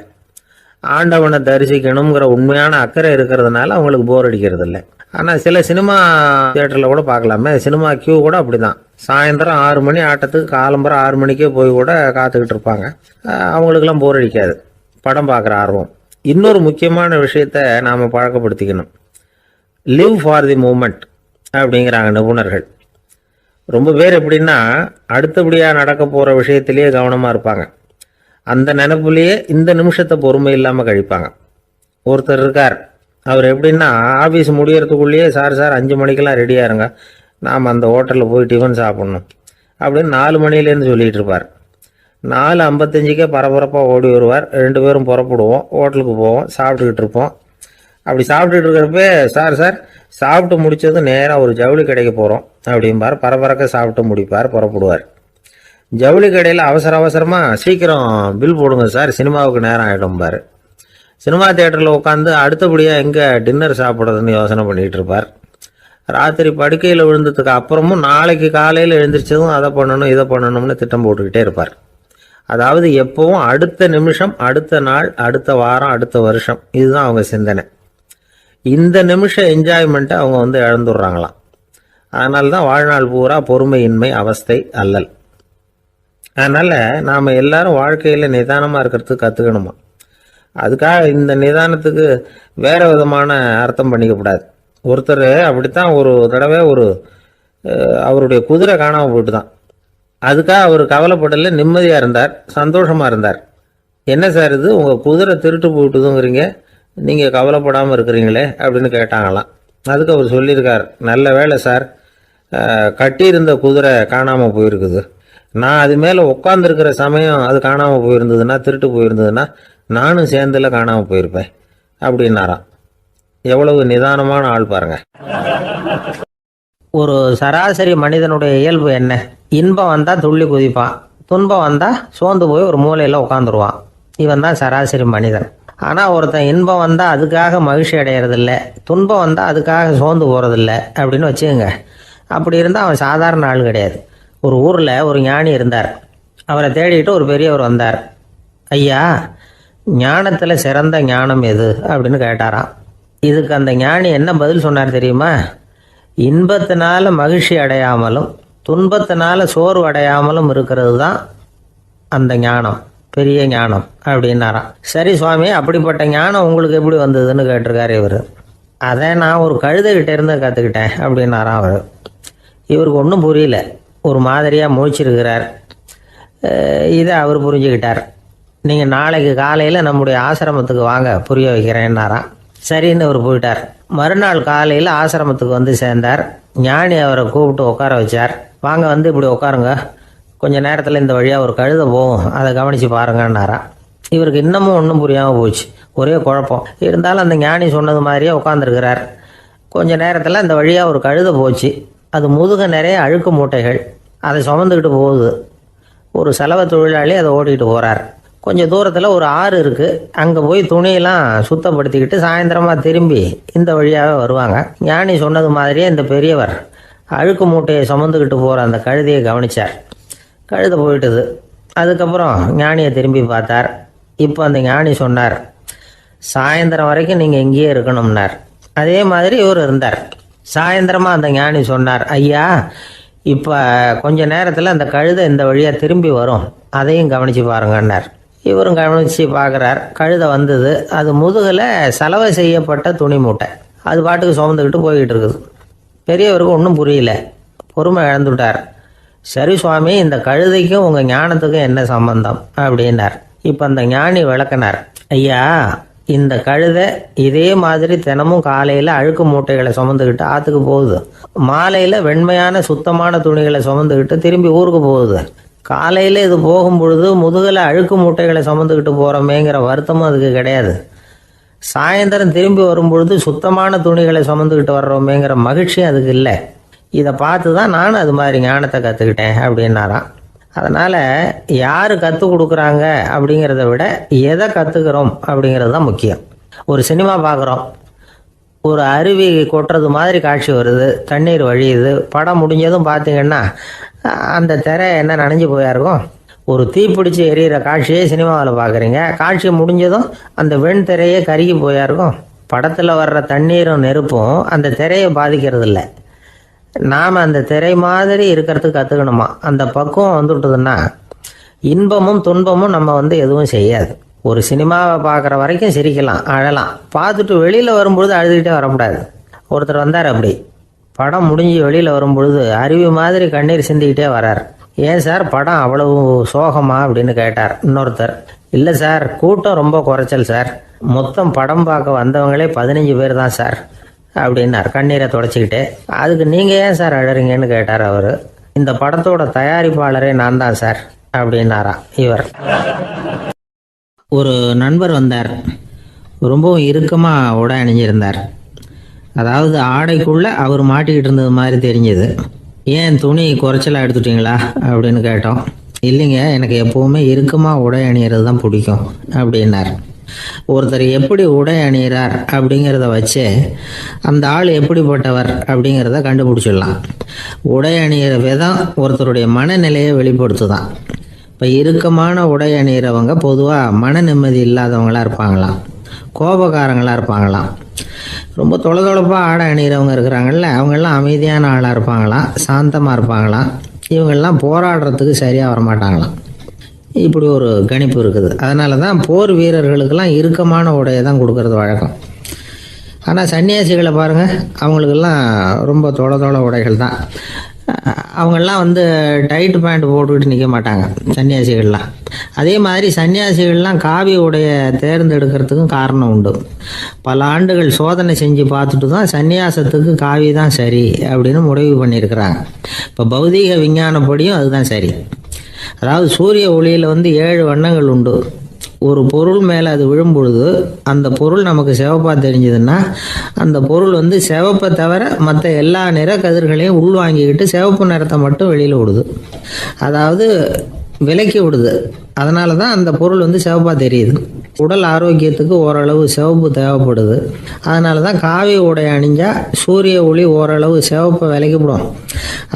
ஆண்டவனை தரிசிக்கணுங்கிற உண்மையான அக்கறை இருக்கிறதுனால அவங்களுக்கு போர் அடிக்கிறது இல்லை. ஆனால் சில சினிமா தியேட்டரில் கூட பார்க்கலாமே, சினிமா கியூ கூட அப்படி தான். சாயந்தரம் 6 மணி ஆட்டத்துக்கு காலம்பரம் 6 மணிக்கே போய் கூட காத்துக்கிட்டு இருப்பாங்க. அவங்களுக்கெல்லாம் போர் அடிக்காது, படம் பார்க்குற ஆர்வம். இன்னொரு முக்கியமான விஷயத்த நாம் பழக்கப்படுத்திக்கணும். லிவ் ஃபார் தி மூமெண்ட் அப்படிங்கிறாங்க நிபுணர்கள். ரொம்ப பேர் எப்படின்னா அடுத்தபடியாக நடக்க போகிற விஷயத்திலேயே கவனமாக இருப்பாங்க. அந்த நினைப்புலேயே இந்த நிமிஷத்தை பொறுமை இல்லாமல் கழிப்பாங்க. ஒருத்தர் இருக்கார், அவர் எப்படின்னா ஆஃபீஸ் முடியறதுக்குள்ளேயே சார் 5 மணிக்கெல்லாம் ரெடியாக இருங்க, நாம் அந்த ஹோட்டலில் போய் டிஃபன் சாப்பிட்ணும் அப்படின்னு 4 மணிலேருந்து சொல்லிகிட்டு இருப்பார். 4:55 பரபரப்பாக ஓடி வருவார். 2 பேரும் புறப்படுவோம், ஹோட்டலுக்கு போவோம், சாப்பிட்டுக்கிட்டு இருப்போம். அப்படி சாப்பிட்டுட்டு இருக்கிறப்ப சார் சாப்பிட்டு முடித்ததும் நேராக ஒரு ஜவுளி கடைக்கு போகிறோம் அப்படிம்பார். பரபரக்க சாப்பிட்டு முடிப்பார், புறப்படுவார். ஜவுளி கடையில் அவசரமாக சீக்கிரம் பில் போடுங்க சார், சினிமாவுக்கு நேரம் ஆகிடும்பார். சினிமா தியேட்டரில் உட்காந்து அடுத்தபடியாக எங்கே டின்னர் சாப்பிட்றதுன்னு யோசனை பண்ணிகிட்டு இருப்பார். ராத்திரி படுக்கையில் விழுந்ததுக்கு அப்புறமும் நாளைக்கு காலையில் எழுந்திரிச்சதும் அதை பண்ணணும் இதை பண்ணணும்னு திட்டம் போட்டுக்கிட்டே இருப்பார். அதாவது எப்பவும் அடுத்த நிமிஷம், அடுத்த நாள், அடுத்த வாரம், அடுத்த வருஷம், இதுதான் அவங்க சிந்தனை. இந்த நிமிஷம் என்ஜாய்மெண்ட்டை அவங்க இழந்துடுறாங்களாம். அதனால தான் வாழ்நாள் பூரா பொறுமையின்மை, அவஸ்தை, அல்லல். அதனால் நாம் எல்லாரும் வாழ்க்கையில் நிதானமாக இருக்கிறதுக்கு கற்றுக்கணுமா. அதுக்காக இந்த நிதானத்துக்கு வேறு விதமான அர்த்தம் பண்ணிக்கக்கூடாது. ஒருத்தர் அப்படித்தான் ஒரு தடவை அவருடைய குதிரை காணாமல் போயிட்டு தான். அதுக்காக அவர் கவலைப்படல, நிம்மதியாக இருந்தார், சந்தோஷமாக இருந்தார். என்ன சார் இது, உங்கள் குதிரை திருட்டு போயிட்டுதுங்கிறீங்க, நீங்கள் கவலைப்படாமல் இருக்கிறீங்களே அப்படின்னு கேட்டாங்களாம். அதுக்கு அவர் சொல்லியிருக்கார், நல்ல வேலை சார், கட்டியிருந்த குதிரை காணாமல் போயிருக்குது. நான் அது மேலே உட்காந்துருக்கிற சமயம் அது காணாமல் போயிருந்ததுன்னா, திருட்டு போயிருந்ததுன்னா நானும் சேர்ந்துல காணாமல் போயிருப்பேன் அப்படின்னாராம். எவ்வளவு நிதானமான ஆள் பாருங்க. ஒரு சராசரி மனிதனுடைய இயல்பு என்ன? இன்பம் வந்தால் துள்ளி குதிப்பான், துன்பம் வந்தால் சோர்ந்து போய் ஒரு மூலையில் உட்காந்துருவான். இவன் தான் சராசரி மனிதன். ஆனால் ஒருத்தன் இன்பம் வந்தால் அதுக்காக மகிழ்ச்சி அடையிறதில்ல, துன்பம் வந்தால் அதுக்காக சோர்ந்து போகிறதில்ல அப்படின்னு வச்சுக்கோங்க. அப்படி இருந்தால் அவன் சாதாரண ஆள் கிடையாது. ஒரு ஊரில் ஒரு ஞானி இருந்தார். அவரை தேடிட்டு ஒரு பெரியவர் வந்தார். ஐயா, ஞானத்தில் சிறந்த ஞானம் எது அப்படின்னு கேட்டாராம். இதுக்கு அந்த ஞானி என்ன பதில் சொன்னார் தெரியுமா? இன்பத்தினால மகிழ்ச்சி அடையாமலும் துன்பத்தினால சோர்வு அடையாமலும் இருக்கிறது தான் அந்த ஞானம், பெரிய ஞானம் அப்படின்னாராம். சரி சுவாமி, அப்படிப்பட்ட ஞானம் உங்களுக்கு எப்படி வந்ததுன்னு கேட்டிருக்காரு இவர். அதை நான் ஒரு கழுதைகிட்ட இருந்து கற்றுக்கிட்டேன் அப்படின்னாராம் அவர். இவருக்கு ஒன்றும் புரியல, ஒரு மாதிரியாக முழிச்சிருக்கிறார். இதை அவர் புரிஞ்சுக்கிட்டார். நீங்கள் நாளைக்கு காலையில் நம்முடைய ஆசிரமத்துக்கு வாங்க, புரிய வைக்கிறேன்னாராம். சரின்னு அவர் போயிட்டார். மறுநாள் காலையில் ஆசிரமத்துக்கு வந்து சேர்ந்தார். ஞானி அவரை கூப்பிட்டு உட்கார வச்சார். வாங்க, வந்து இப்படி உட்காருங்க, கொஞ்ச நேரத்தில் இந்த வழியாக ஒரு கழுதை போகும், அதை கவனித்து பாருங்கன்னாராம். இவருக்கு இன்னமும் ஒன்றும் புரியாமல் போச்சு, ஒரே குழப்பம். இருந்தாலும் அந்த ஞானி சொன்னது மாதிரியே உட்காந்துருக்கிறார். கொஞ்ச நேரத்தில் இந்த வழியாக ஒரு கழுதை போச்சு. அது முதுக நிறைய அழுக்கு மூட்டைகள், அதை சுமந்துக்கிட்டு போகுது. ஒரு செலவு தொழிலாளி அதை ஓட்டிகிட்டு போகிறார். கொஞ்சம் தூரத்தில் ஒரு ஆறு இருக்குது. அங்கே போய் துணியெல்லாம் சுத்தப்படுத்திக்கிட்டு சாயந்தரமாக திரும்பி இந்த வழியாகவே வருவாங்க. ஞானி சொன்னது மாதிரியே இந்த பெரியவர் அழுக்கு மூட்டையை சுமந்துக்கிட்டு போகிற அந்த கழுதையை கவனித்தார். கழுதை போயிட்டுது. அதுக்கப்புறம் ஞானியை திரும்பி பார்த்தார். இப்போ அந்த ஞானி சொன்னார், சாயந்தரம் வரைக்கும் நீங்கள் இங்கேயே இருக்கணும்னார். அதே மாதிரி இவர் இருந்தார். சாயந்தரமாக அந்த ஞானி சொன்னார், ஐயா, இப்போ கொஞ்ச நேரத்தில் அந்த கழுதை இந்த வழியாக திரும்பி வரும், அதையும் கவனித்து பாருங்கன்னார். இவரும் கவனித்து பார்க்குறார். கழுதை வந்தது. அது முதுகில் சலவை செய்யப்பட்ட துணி மூட்டை, அது பாட்டுக்கு சுமந்துக்கிட்டு போய்கிட்டு இருக்குது. பெரியவருக்கு ஒன்றும் புரியல, பொறுமை இழந்துவிட்டார். சரி சுவாமி, இந்த கழுதைக்கும் உங்கள் ஞானத்துக்கும் என்ன சம்பந்தம் அப்படின்னார். இப்போ அந்த ஞானி விளக்கினார். ஐயா, இந்த கழுதை இதே மாதிரி தினமும் காலையில் அழுக்கு மூட்டைகளை சுமந்துக்கிட்டு ஆற்றுக்கு போகுது, மாலையில் வெண்மையான சுத்தமான துணிகளை சுமந்துக்கிட்டு திரும்பி ஊருக்கு போகுது. காலையில் இது போகும் பொழுது முதுகில் அழுக்கு மூட்டைகளை சுமந்துக்கிட்டு போகிறோமேங்கிற வருத்தமும் அதுக்கு கிடையாது. சாயந்தரம் திரும்பி வரும்பொழுது சுத்தமான துணிகளை சுமந்துக்கிட்டு வர்றோமேங்கிற மகிழ்ச்சியும் அதுக்கு இல்லை. இதை பார்த்து தான் நானும் அது மாதிரி ஞானத்தை கற்றுக்கிட்டேன் அப்படின்னாராம். அதனால் யார் கற்றுக் கொடுக்குறாங்க அப்படிங்கிறத விட எதை கற்றுக்கிறோம் அப்படிங்கிறது தான் முக்கியம். ஒரு சினிமா பார்க்குறோம், ஒரு அருவி கொட்டுறது மாதிரி காட்சி வருது, தண்ணீர் வழியுது. படம் முடிஞ்சதும் பார்த்தீங்கன்னா அந்த திரை என்ன நனைஞ்சு போயா இருக்கும். ஒரு தீப்பிடிச்சு எரியிற காட்சியே சினிமாவில் பார்க்குறீங்க, காட்சி முடிஞ்சதும் அந்த வெண் திரையே கருகி போயா இருக்கும். படத்தில் வர்ற தண்ணீரும் நெருப்பும் அந்த திரையை பாதிக்கிறது இல்லை. நாம் அந்த திரை மாதிரி இருக்கிறதுக்கு கற்றுக்கணுமா. அந்த பக்குவம் வந்துவிட்டதுன்னா இன்பமும் துன்பமும் நம்ம எதுவும் செய்யாது. ஒரு சினிமாவை பார்க்குற வரைக்கும் சிரிக்கலாம், அழலாம். பார்த்துட்டு வெளியில் வரும்பொழுது அழுதுகிட்டே வரக்கூடாது. ஒருத்தர் வந்தார், அப்படி படம் முடிஞ்சு வெளியில் வரும்பொழுது அருவி மாதிரி கண்ணீர் சிந்திக்கிட்டே வரார். ஏன் சார், படம் அவ்வளவு சோகமா அப்படின்னு கேட்டார். இன்னொருத்தர், இல்லை சார், கூட்டம் ரொம்ப குறைச்சல் சார், மொத்தம் படம் பார்க்க வந்தவங்களே 15 பேர் தான் சார் அப்படின்னார் கண்ணீரை தொடச்சிக்கிட்டே. அதுக்கு நீங்கள் ஏன் சார் அழறீங்கன்னு கேட்டார் அவர். இந்த படத்தோட தயாரிப்பாளரே நான் தான் சார் அப்படின்னாரா இவர். ஒரு நண்பர் வந்தார். ரொம்பவும் இறுக்கமாக உடை அணிஞ்சிருந்தார். அதாவது ஆடைக்குள்ளே அவர் மாட்டிக்கிட்டு இருந்தது மாதிரி தெரிஞ்சது. ஏன் துணி குறைச்சலாக எடுத்துட்டிங்களா அப்படின்னு கேட்டோம். இல்லைங்க, எனக்கு எப்போவுமே இறுக்கமாக உடை அணிகிறது தான் பிடிக்கும் அப்படின்னார். ஒருத்தர் எப்படி உடை அணிகிறார் அப்படிங்கிறத வச்சு அந்த ஆள் எப்படிப்பட்டவர் அப்படிங்கிறத கண்டுபிடிச்சிடலாம். உடை அணிகிற விதம் ஒருத்தருடைய மனநிலையை வெளிப்படுத்துதான். இப்போ இறுக்கமான உடை அணிகிறவங்க பொதுவாக மன நிம்மதி இல்லாதவங்களாக இருப்பாங்களாம், கோபக்காரங்களாக இருப்பாங்களாம். ரொம்ப தொலைதொலைப்பாக ஆடை அணிகிறவங்க இருக்கிறாங்கல்ல, அவங்கெல்லாம் அமைதியான ஆளாக இருப்பாங்களாம், சாந்தமாக இருப்பாங்களாம். இவங்கெல்லாம் போராடுறதுக்கு சரியாக வரமாட்டாங்களாம். இப்படி ஒரு கணிப்பு இருக்குது. அதனால தான் போர் வீரர்களுக்கெல்லாம் இறுக்கமான உடையை தான் கொடுக்கறது வழக்கம். ஆனால் சன்னியாசிகளை பாருங்கள், அவங்களுக்கெல்லாம் ரொம்ப தொலை உடைகள் தான். அவங்கெல்லாம் வந்து டைட் பேண்ட் போட்டுக்கிட்டு நிற்க மாட்டாங்க சன்னியாசிகள்லாம். அதே மாதிரி சன்னியாசிகள்லாம் காவி உடைய தேர்ந்தெடுக்கிறதுக்கும் காரணம் உண்டு. பல ஆண்டுகள் சோதனை செஞ்சு பார்த்துட்டு தான் சன்னியாசத்துக்கு காவி தான் சரி அப்படின்னு முடிவு பண்ணியிருக்கிறாங்க. இப்போ பௌதீக விஞ்ஞானப்படியும் அதுதான் சரி. அதாவது சூரிய ஒளியில் வந்து 7 வண்ணங்கள் உண்டு. ஒரு பொருள் மேலே அது விழும்பொழுது அந்த பொருள் நமக்கு சிவப்பாக தெரிஞ்சதுன்னா அந்த பொருள் வந்து சிவப்பை தவிர மற்ற எல்லா நிற கதிர்களையும் உள்வாங்கிக்கிட்டு சிவப்பு நிறத்தை மட்டும் வெளியில் விடுது. அதாவது விலக்கி விடுது. அதனால தான் அந்த பொருள் வந்து சிவப்பாக தெரியுது. உடல் ஆரோக்கியத்துக்கு ஓரளவு சிவப்பு தேவைப்படுது. அதனால தான் காவி உடை அணிஞ்சால் சூரிய ஒளி ஓரளவு சிவப்பை விலக்கிவிடும்.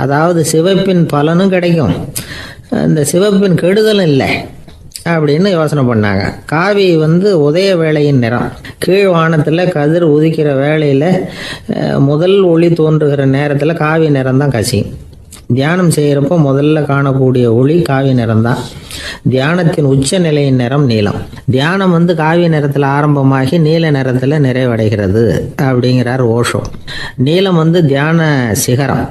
அதாவது சிவப்பின் பலனும் கிடைக்கும், இந்த சிவப்பின் கெடுதலும் இல்லை அப்படின்னு யோசனை பண்ணாங்க. காவி வந்து உதய வேளையின் நிறம். கீழ் வானத்தில் கதிர் உதிக்கிற வேளையில் முதல் ஒளி தோன்றுகிற நேரத்தில் காவி நிறம் தான் கசியும். தியானம் செய்கிறப்போ முதல்ல காணக்கூடிய ஒளி காவி நிறம்தான். தியானத்தின் உச்ச நிலையின் நிறம் நீலம். தியானம் வந்து காவி நிறத்தில் ஆரம்பமாகி நீல நிறத்தில் நிறைவடைகிறது அப்படிங்கிறார் ஓஷோ. நீலம் வந்து தியான சிகரம்,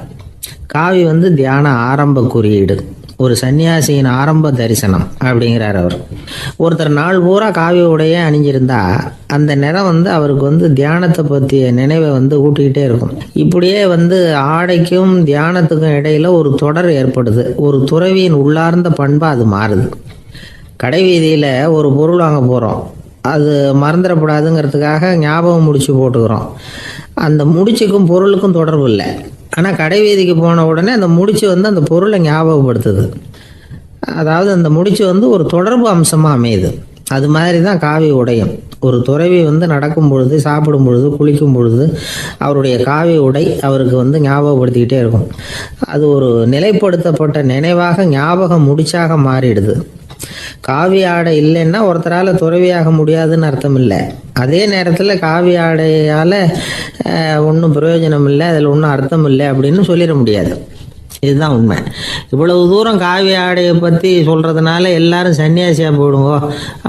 காவி வந்து தியான ஆரம்ப குறியீடு, ஒரு சன்னியாசியின் ஆரம்ப தரிசனம் அப்படிங்கிறார் அவர். ஒருத்தர் நாள் பூரா காவி உடைய அணிஞ்சிருந்தா அந்த நிறம் வந்து அவருக்கு வந்து தியானத்தை பற்றிய நினைவை வந்து ஊட்டிக்கிட்டே இருக்கும். இப்படியே வந்து ஆடைக்கும் தியானத்துக்கும் இடையில ஒரு தொடர் ஏற்படுது. ஒரு துறவியின் உள்ளார்ந்த பண்பாக அது மாறுது. கடை வீதியில் ஒரு பொருள் வாங்க போகிறோம், அது மறந்துடக்கூடாதுங்கிறதுக்காக ஞாபகம் முடிச்சு போட்டுக்கிறோம். அந்த முடிச்சுக்கும் பொருளுக்கும் தொடர்பு இல்லை. ஆனால் கடை வீதிக்கு போன உடனே அந்த முடிச்சு வந்து அந்த பொருளை ஞாபகப்படுத்துது. அதாவது அந்த முடிச்சு வந்து ஒரு தொடர்பு அம்சமாக அமையுது. அது மாதிரி தான் காவி உடையும். ஒரு துறவி வந்து நடக்கும் பொழுது, சாப்பிடும் பொழுது, குளிக்கும் பொழுது அவருடைய காவி உடை அவருக்கு வந்து ஞாபகப்படுத்திக்கிட்டே இருக்கும். அது ஒரு நிலைப்படுத்தப்பட்ட நினைவாக ஞாபக முடிச்சாக மாறிடுது. காவி ஆடை இல்லைன்னா ஒருத்தரால் துறவியாக முடியாதுன்னு அர்த்தம் இல்லை. அதே நேரத்தில் காவி ஆடையால் ஒன்றும் பிரயோஜனம் இல்லை, அதில் ஒன்றும் அர்த்தம் இல்லை அப்படின்னு சொல்லிட முடியாது. இதுதான் உண்மை. இவ்வளவு தூரம் காவி ஆடையை பற்றி சொல்கிறதுனால எல்லாரும் சன்னியாசியாக போயிடுங்கோ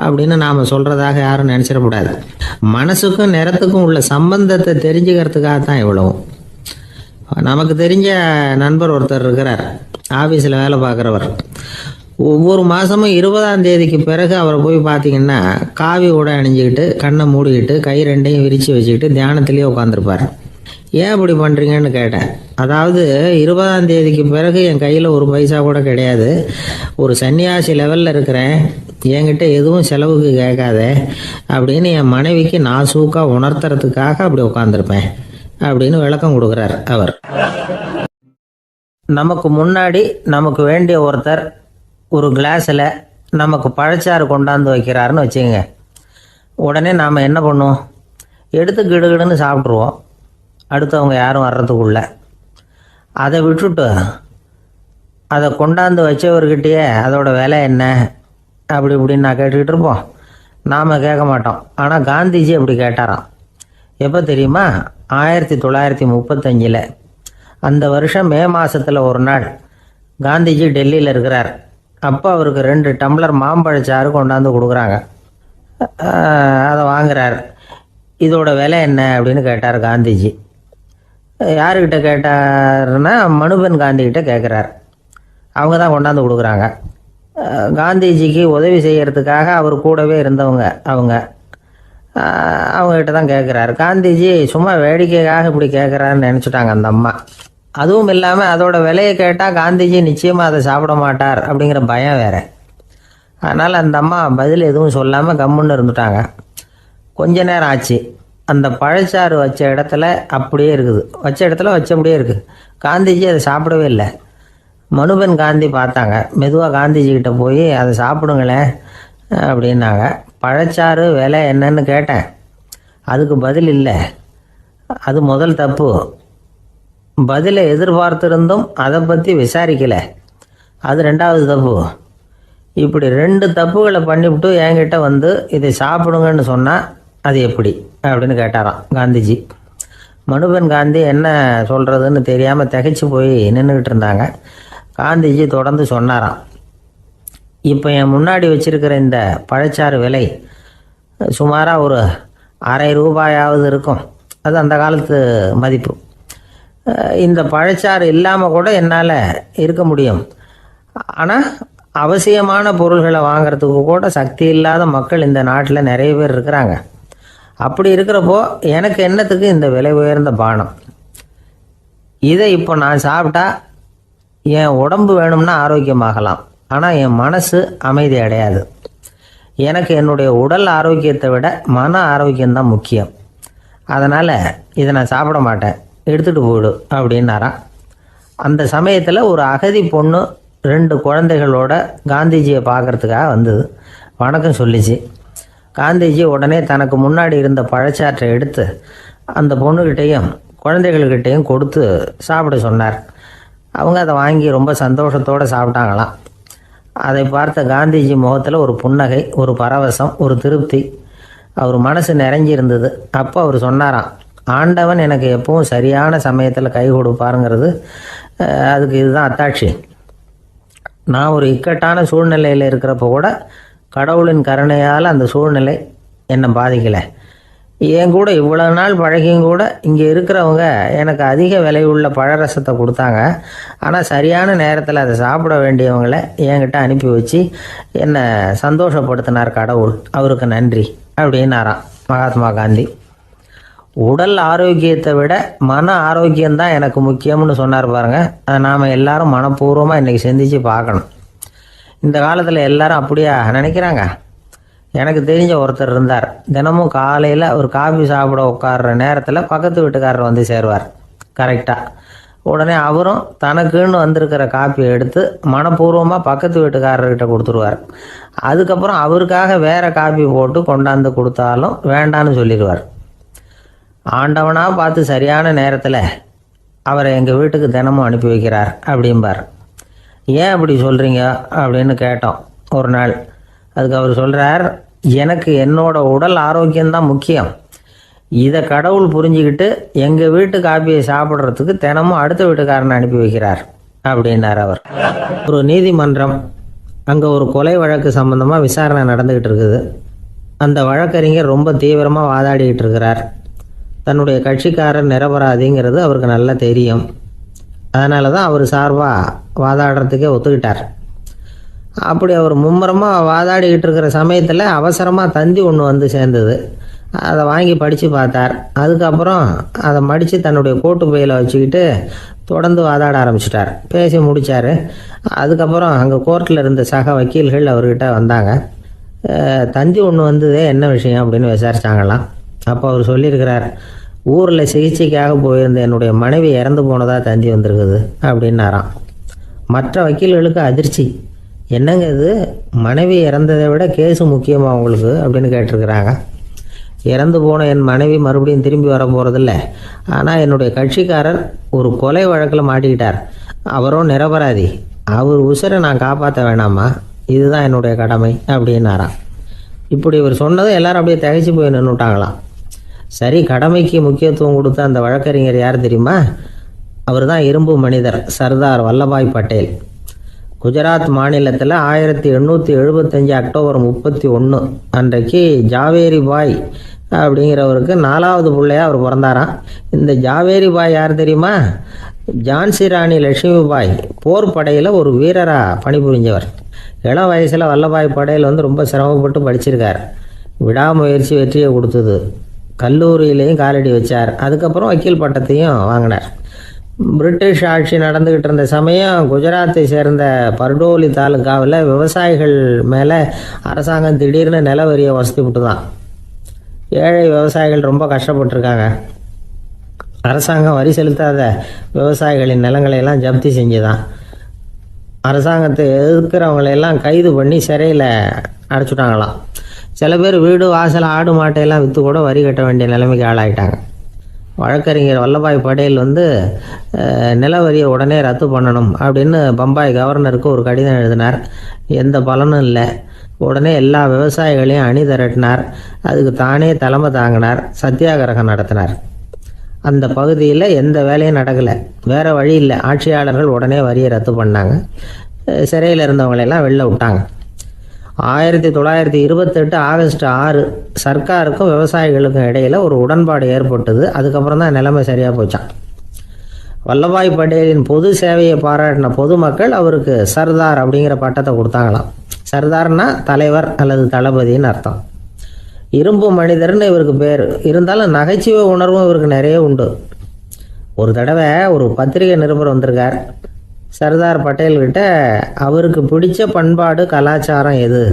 அப்படின்னு நாம் சொல்கிறதாக யாரும் நினச்சிடக்கூடாது. மனசுக்கும் நிறத்துக்கும் உள்ள சம்பந்தத்தை தெரிஞ்சுக்கிறதுக்காக தான் இவ்வளவும். நமக்கு தெரிஞ்ச நண்பர் ஒருத்தர் இருக்கிறார், ஆஃபீஸில் வேலை பார்க்குறவர். ஒவ்வொரு மாதமும் 20ஆம் தேதிக்கு பிறகு அவரை போய் பார்த்தீங்கன்னா காவி உடை அணிஞ்சிக்கிட்டு கண்ணை மூடிக்கிட்டு கை ரெண்டையும் விரித்து வச்சுக்கிட்டு தியானத்திலேயே உட்காந்துருப்பார். ஏன் இப்படி பண்ணுறீங்கன்னு கேட்டேன். அதாவது 20ஆம் தேதிக்கு பிறகு என் கையில் ஒரு பைசா கூட கிடையாது, ஒரு சன்னியாசி லெவலில் இருக்கிறேன், என்கிட்ட எதுவும் செலவுக்கு கேட்காத அப்படின்னு என் மனைவிக்கு நான் சூக்காக உணர்த்துறதுக்காக அப்படி உட்காந்துருப்பேன் அப்படின்னு விளக்கம் கொடுக்குறார் அவர். நமக்கு முன்னாடி நமக்கு வேண்டிய ஒருத்தர் ஒரு கிளாஸில் நமக்கு பழச்சாறு கொண்டாந்து வைக்கிறாருன்னு வச்சுக்கோங்க. உடனே நாம் என்ன பண்ணுவோம்? எடுத்து கிடுகிடுன்னு சாப்பிட்ருவோம், அடுத்தவங்க யாரும் வர்றதுக்குள்ள. அதை விட்டுட்டு அதை கொண்டாந்து வச்சவர்கிட்டயே அதோட விலை என்ன அப்படி இப்படின்னு நான் கேட்டுக்கிட்டு இருப்போம். நாம் கேட்க மாட்டோம். ஆனால் காந்திஜி அப்படி கேட்டாராம். எப்போ தெரியுமா? 1935. அந்த வருஷம் மே மாதத்தில் ஒரு நாள் காந்திஜி டெல்லியில் இருக்கிறார். அப்போ அவருக்கு 2 டம்ளர் மாம்பழச்சாறு கொண்டாந்து கொடுக்குறாங்க. அதை வாங்குறார். இதோட விலை என்ன அப்படின்னு கேட்டார் காந்திஜி. யாருக்கிட்ட கேட்டாருன்னா மனுபென் காந்திகிட்ட கேட்குறார். அவங்க தான் கொண்டாந்து கொடுக்குறாங்க. காந்திஜிக்கு உதவி செய்கிறதுக்காக அவர் கூடவே இருந்தவங்க அவங்ககிட்ட தான் கேட்குறாரு. காந்திஜி சும்மா வேடிக்கைக்காக இப்படி கேட்குறாருன்னு நினச்சிட்டாங்க அந்த அம்மா. அதுவும் இல்லாமல் அதோட விலையை கேட்டால் காந்திஜி நிச்சயமாக அதை சாப்பிட மாட்டார் அப்படிங்கிற பயம் வேறு. அதனால் அந்த அம்மா பதில் எதுவும் சொல்லாமல் கம்முன்னு இருந்துட்டாங்க. கொஞ்ச நேரம் ஆச்சு. அந்த பழச்சாறு வச்ச இடத்துல அப்படியே இருக்குது, வச்ச இடத்துல வச்சபடியே இருக்குது. காந்திஜி அதை சாப்பிடவே இல்லை. மனுபென் காந்தி பார்த்தாங்க. மெதுவாக காந்திஜிக்கிட்ட போய் அதை சாப்பிடுங்களேன் அப்படின்னாங்க. பழச்சாறு விலை என்னன்னு கேட்டேன், அதுக்கு பதில் இல்லை. அது முதல் தப்பு. பதிலை எதிர்பார்த்திருந்தும் அதை பற்றி விசாரிக்கலை, அது 2வது தப்பு. இப்படி 2 தப்புகளை பண்ணிவிட்டு என்கிட்ட வந்து இதை சாப்பிடுங்கன்னு சொன்னால் அது எப்படி அப்படின்னு கேட்டாராம் காந்திஜி. மனுபென் காந்தி என்ன சொல்கிறதுன்னு தெரியாமல் திகைச்சு போய் நின்றுக்கிட்டு இருந்தாங்க. காந்திஜி தொடர்ந்து சொன்னாராம், இப்போ என் முன்னாடி வச்சுருக்கிற இந்த பழச்சாறு விலை சுமாராக ஒரு 1/2 ரூபாயாவது இருக்கும். அது அந்த காலத்து மதிப்பு. இந்த பழச்சாறு இல்லாமல் கூட என்னால் இருக்க முடியும். ஆனால் அவசியமான பொருள்களை வாங்கிறதுக்கு கூட சக்தி இல்லாத மக்கள் இந்த நாட்டில் நிறைய பேர் இருக்கிறாங்க. அப்படி இருக்கிறப்போ எனக்கு என்னத்துக்கு இந்த விலை உயர்ந்த பானம்? இதை இப்போ நான் சாப்பிட்டா என் உடம்பு வேணும்னா ஆரோக்கியமாகலாம், ஆனால் என் மனசு அமைதி அடையாது. எனக்கு என்னுடைய உடல் ஆரோக்கியத்தை விட மன ஆரோக்கியம்தான் முக்கியம். அதனால் இதை நான் சாப்பிட மாட்டேன், எடுத்துகிட்டு போயிடு அப்படின்னாராம். அந்த சமயத்தில் ஒரு அகதி பொண்ணு 2 குழந்தைகளோட காந்திஜியை பார்க்குறதுக்காக வந்தது. வணக்கம் சொல்லிச்சு. காந்திஜி உடனே தனக்கு முன்னாடி இருந்த பழச்சாற்றை எடுத்து அந்த பொண்ணுக்கிட்டேயும் குழந்தைகள்கிட்டையும் கொடுத்து சாப்பிட சொன்னார். அவங்க அதை வாங்கி ரொம்ப சந்தோஷத்தோடு சாப்பிட்டாங்களாம். அதை பார்த்த காந்திஜி முகத்தில் ஒரு புன்னகை, ஒரு பரவசம், ஒரு திருப்தி. அவர் மனசு நிறைஞ்சிருந்தது. அப்போ அவர் சொன்னாராம், ஆண்டவன் எனக்கு எப்பவும் சரியான சமயத்தில் கை கொடுப்பாருங்கிறது அதுக்கு இதுதான் அத்தாட்சி. நான் ஒரு இக்கட்டான சூழ்நிலையில் இருக்கிறப்ப கூட கடவுளின் கருணையால் அந்த சூழ்நிலை என்னை பாதிக்கலை. என் கூட இவ்வளோ நாள் பழகியும் கூட இங்கே இருக்கிறவங்க எனக்கு அதிக விலையுள்ள பழரசத்தை கொடுத்தாங்க. ஆனால் சரியான நேரத்தில் அதை சாப்பிட வேண்டியவங்களை என்கிட்ட அனுப்பி வச்சு என்னை சந்தோஷப்படுத்தினார் கடவுள், அவருக்கு நன்றி அப்படின்னாராம் மகாத்மா காந்தி. உடல் ஆரோக்கியத்தை விட மன ஆரோக்கியம்தான் எனக்கு முக்கியம்னு சொன்னார் பாருங்க. அதை நாம் எல்லாரும் மனப்பூர்வமாக இன்றைக்கி சிந்திச்சு பார்க்கணும். இந்த காலத்தில் எல்லாரும் அப்படியா நினைக்கிறாங்க? எனக்கு தெரிஞ்ச ஒருத்தர் இருந்தார். தினமும் காலையில் ஒரு காஃபி சாப்பிட உட்கார்ற நேரத்தில் பக்கத்து வீட்டுக்காரர் வந்து சேருவார் கரெக்டாக. உடனே அவரும் தனக்குன்னு வந்திருக்கிற காப்பியை எடுத்து மனப்பூர்வமாக பக்கத்து வீட்டுக்காரர்கிட்ட கொடுத்துருவார். அதுக்கப்புறம் அவருக்காக வேறு காப்பி போட்டு கொண்டாந்து கொடுத்தாலும் வேண்டான்னு சொல்லிடுவார். ஆண்டவனாக பார்த்து சரியான நேரத்தில் அவரை எங்கள் வீட்டுக்கு தினமும் அனுப்பி வைக்கிறார் அப்படிம்பார். ஏன் அப்படி சொல்கிறீங்க அப்படின்னு கேட்டோம் ஒரு நாள். அதுக்கு அவர் சொல்கிறார், எனக்கு என்னோட உடல் ஆரோக்கியம்தான் முக்கியம். இதை கடவுள் புரிஞ்சுக்கிட்டு எங்கள் வீட்டு காப்பியை சாப்பிட்றதுக்கு தினமும் அடுத்த வீட்டுக்காரனை அனுப்பி வைக்கிறார் அப்படின்னார் அவர். ஒரு நீதிமன்றம், அங்கே ஒரு கொலை வழக்கு சம்பந்தமாக விசாரணை நடந்துக்கிட்டு இருக்குது. அந்த வழக்கறிஞர் ரொம்ப தீவிரமாக வாதாடிக்கிட்டு இருக்கிறார். தன்னுடைய கட்சிக்காரர் நிரபராதிங்கிறது அவருக்கு நல்லா தெரியும். அதனால தான் அவர் சார்பாக வாதாடுறதுக்கே ஒத்துக்கிட்டார். அப்படி அவர் மும்முரமாக வாதாடிக்கிட்டு இருக்கிற சமயத்தில் அவசரமாக தந்தி ஒன்று வந்து சேர்ந்தது. அதை வாங்கி படித்து பார்த்தார். அதுக்கப்புறம் அதை மடித்து தன்னுடைய கோட்டு பையில் வச்சுக்கிட்டு தொடர்ந்து வாதாட ஆரம்பிச்சிட்டார். பேசி முடித்தார். அதுக்கப்புறம் அங்கே கோர்ட்டில் இருந்த சக வக்கீல்கள் அவர்கிட்ட வந்தாங்க. தந்தி ஒன்று வந்ததே, என்ன விஷயம் அப்படின்னு விசாரித்தாங்களாம். அப்போ அவர் சொல்லியிருக்கிறார், ஊரில் சிகிச்சைக்காக போயிருந்த என்னுடைய மனைவி இறந்து போனதாக தந்தி வந்திருக்குது அப்படின்னாராம். மற்ற வக்கீல்களுக்கு அதிர்ச்சி. என்னங்க இது, மனைவி இறந்ததை விட கேஸு முக்கியமாக உங்களுக்கு அப்படின்னு கேட்டிருக்கிறாங்க. இறந்து போன என் மனைவி மறுபடியும் திரும்பி வர போகிறதில்ல. ஆனால் என்னுடைய கட்சிக்காரர் ஒரு கொலை வழக்கில் மாட்டிக்கிட்டார். அவரும் நிரபராதி. அவர் உசுரை நான் காப்பாற்ற வேணாமா? இதுதான் என்னுடைய கடமை அப்படின்னாராம். இப்படி இவர் சொன்னதும் எல்லாரும் அப்படியே திகைச்சு போய் நின்றுட்டாங்களாம். சரி, கடமைக்கு முக்கியத்துவம் கொடுத்த அந்த வழக்கறிஞர் யார் தெரியுமா? அவர் தான் இரும்பு மனிதர் சர்தார் வல்லபாய் பட்டேல். குஜராத் மாநிலத்தில் 1875 அக்டோபர் 31 அன்றைக்கு ஜாவேரி பாய் அப்படிங்கிறவருக்கு 4வது பிள்ளையாக அவர் பிறந்தாராம். இந்த ஜாவேரி பாய் யார் தெரியுமா? ஜான்சி ராணி லட்சுமி பாய் போர் படையில் ஒரு வீரராக பணிபுரிஞ்சவர். இளம் வயசில் வல்லபாய் பட்டேல் ரொம்ப சிரமப்பட்டு படிச்சிருக்கார். விடாமுயற்சி வெற்றியை கொடுத்தது. கல்லூரியிலையும் காலடி வச்சார். அதுக்கப்புறம் வக்கீல் பட்டத்தையும் வாங்கினார். பிரிட்டிஷ் ஆட்சி நடந்துக்கிட்டு இருந்த சமயம் குஜராத்தை சேர்ந்த பர்டோலி தாலுக்காவில் விவசாயிகள் மேலே அரசாங்கம் திடீர்னு நில வரியை வசதி விட்டு தான். ஏழை விவசாயிகள் ரொம்ப கஷ்டப்பட்டுருக்காங்க. அரசாங்கம் வரி செலுத்தாத விவசாயிகளின் நிலங்களையெல்லாம் ஜப்தி செஞ்சுதான். அரசாங்கத்தை எதிர்க்கிறவங்களையெல்லாம் கைது பண்ணி சிறையில் அடைச்சுட்டாங்களாம். சில பேர் வீடு வாசல் ஆடு மாட்டையெல்லாம் விற்று கூட வரி கட்ட வேண்டிய நிலைமைக்கு ஆளாயிட்டாங்க. வழக்கறிஞர் வல்லபாய் பட்டேல் நில வரியை உடனே ரத்து பண்ணணும் அப்படின்னு பம்பாய் கவர்னருக்கு ஒரு கடிதம் எழுதினார். எந்த பலனும் இல்லை. உடனே எல்லா விவசாயிகளையும் அணி திரட்டினார். அதுக்கு தானே தலைமை தாங்கினார். சத்தியாகிரகம் நடத்தினார். அந்த பகுதியில் எந்த வேலையும் நடக்கலை. வேறு வழி இல்லை. ஆட்சியாளர்கள் உடனே வரியை ரத்து பண்ணாங்க. சிறையில் இருந்தவங்களெல்லாம் வெளில விட்டாங்க. 1928 ஆகஸ்ட் 6 சர்க்காருக்கும் விவசாயிகளுக்கும் இடையில் ஒரு உடன்பாடு ஏற்பட்டது. அதுக்கப்புறம் தான் நிலைமை சரியாக போச்சான். வல்லபாய் பட்டேலின் பொது சேவையை பாராட்டின பொதுமக்கள் அவருக்கு சர்தார் அப்படிங்கிற பட்டத்தை கொடுத்தாங்களாம். சர்தார்னா தலைவர் அல்லது தளபதின்னு அர்த்தம். இரும்பு மனிதர்னு இவருக்கு பேர். இருந்தாலும் நகைச்சுவை உணர்வும் இவருக்கு நிறைய உண்டு. ஒரு தடவை ஒரு பத்திரிகை நிருபர் வந்திருக்கார். சர்தார் பட்டேல்கிட்ட அவருக்கு பிடிச்ச பண்பாடு கலாச்சாரம் எது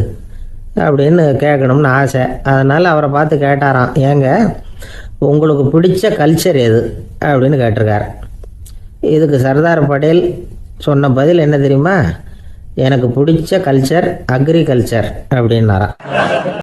அப்படின்னு கேட்கணும்னு ஆசை. அதனால் அவரை பார்த்து கேட்டாராம், ஏங்க உங்களுக்கு பிடிச்ச கல்ச்சர் எது அப்படின்னு கேட்டிருக்கார். இதுக்கு சர்தார் பட்டேல் சொன்ன பதில் என்ன தெரியுமா? எனக்கு பிடிச்ச கல்ச்சர் அக்ரிகல்ச்சர் அப்படின்னாராம்.